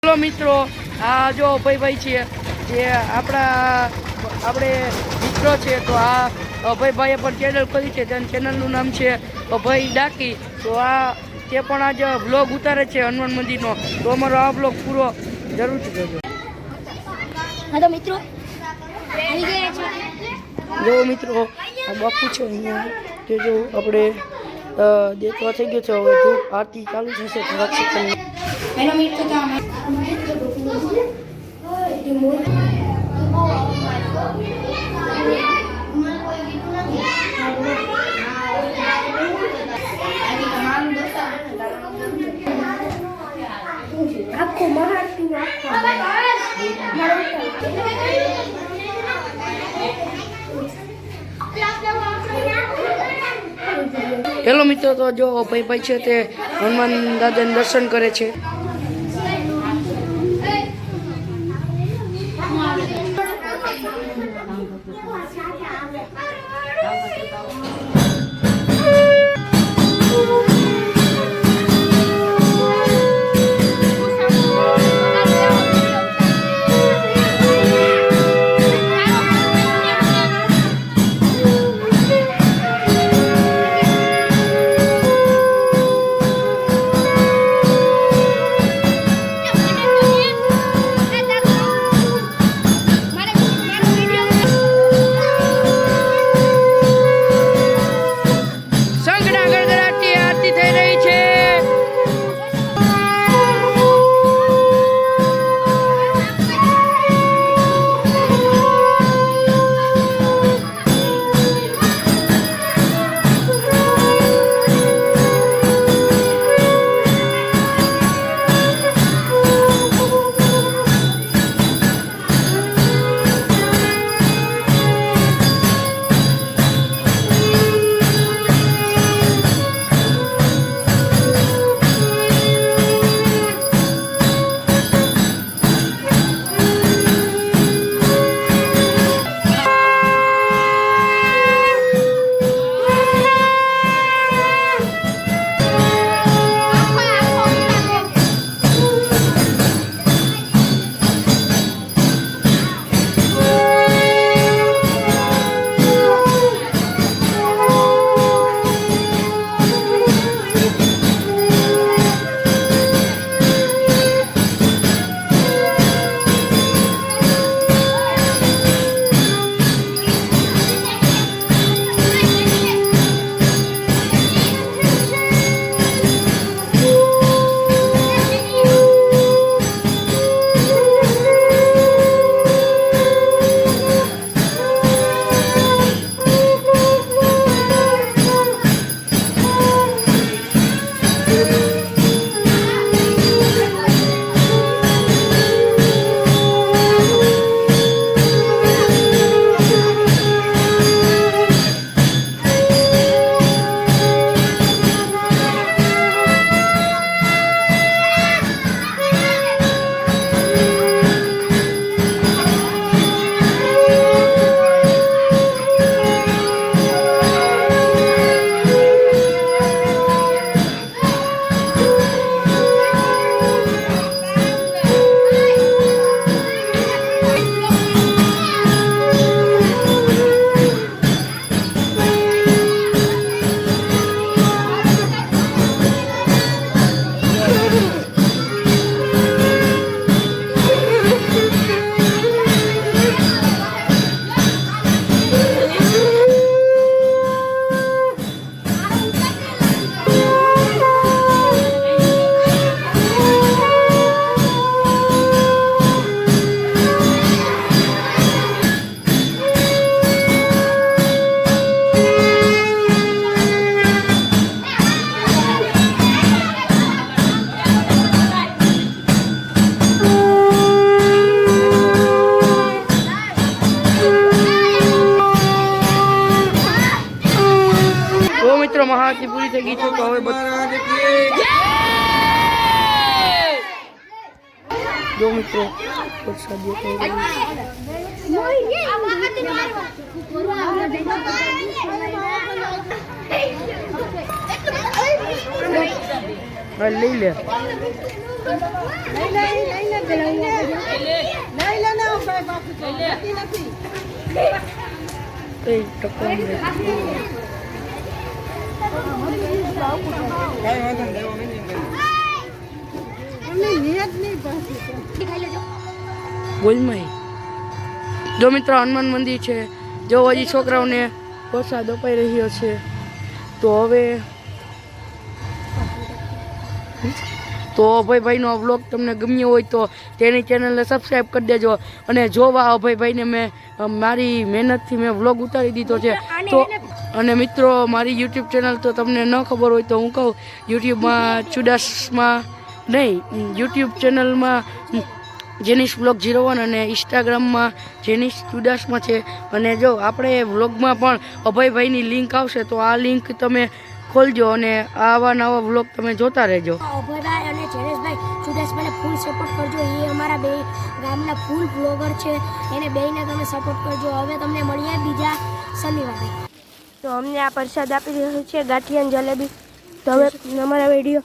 Hello मित्रों आ जो भाई छे जे આપણે મિત્રો છે તો આ ભાઈએ પણ ચેનल કરી છે તેના ચેનલનું નામ છે ભાઈ ડાકી તો આ તે પણ આજ વ્લોગ ઉતારે છે હનુમાન મંદિરનો તો અમારો આ વ્લોગ પૂરો જરૂરથી જોજો। હા તો મિત્રો આવી ગયા છે જો મિત્રો આ બાપુ છે અહીંયા કે જો આપણે દેખવા થઈ ગયો છે હવે ધૂપ આરતી ચાલુ થશે થોડાક સેકન્ડ। હેલો મિત્રો તો आपको महारती हेलो मित्रों तो जो भाई છે તે હનુમાન દાદાના દર્શન કરે છે। महाआरती पूरी થઈ ગઈ છે તો હવે જો મિત્રો પ્રસાદ હા લઈ લે એ ટકોર લે. બોલમાં જો મિત્રો હનુમાન મંદિર છે. જો હજી છોકરાઓને વરસાદ અપાઈ રહ્યો છે તો હવે અભયભાઈનો વ્લોગ તમને ગમ્યો હોય તો તેની ચેનલને સબસ્ક્રાઈબ કરી દેજો. અને જો અભયભાઈને મેં મારી મહેનતથી મેં વ્લોગ ઉતારી દીધો છે તો અને મિત્રો મારી યુટ્યુબ ચેનલ તો તમને ન ખબર હોય તો હું કહું યુટ્યુબમાં ચુડાસમાં નહીં યુટ્યુબ ચેનલમાં જેનિસ વ્લોગ 01 અને ઇન્સ્ટાગ્રામમાં જેનિસ ચુડાસમાં છે. અને જો આપણે વ્લોગમાં પણ અભયભાઈની લિંક આવશે તો આ લિંક તમે ખોલજો અને આવા નવા વ્લોગ તમે જોતા રહેજો. અભયભાઈ અને જયેશભાઈ ચુડાસમાને ફૂલ સપોર્ટ કરજો. એ અમારા બે ગામના ફૂલ બ્લોગર છે. એને બેયને તમે સપોર્ટ કરજો. હવે તમને મળીએ બીજા શનિવારે. તો અમને આ પ્રસાદ આપી રહ્યો છે ગાંઠિયા અને જલેબી. તો હવે અમારા વિડીયો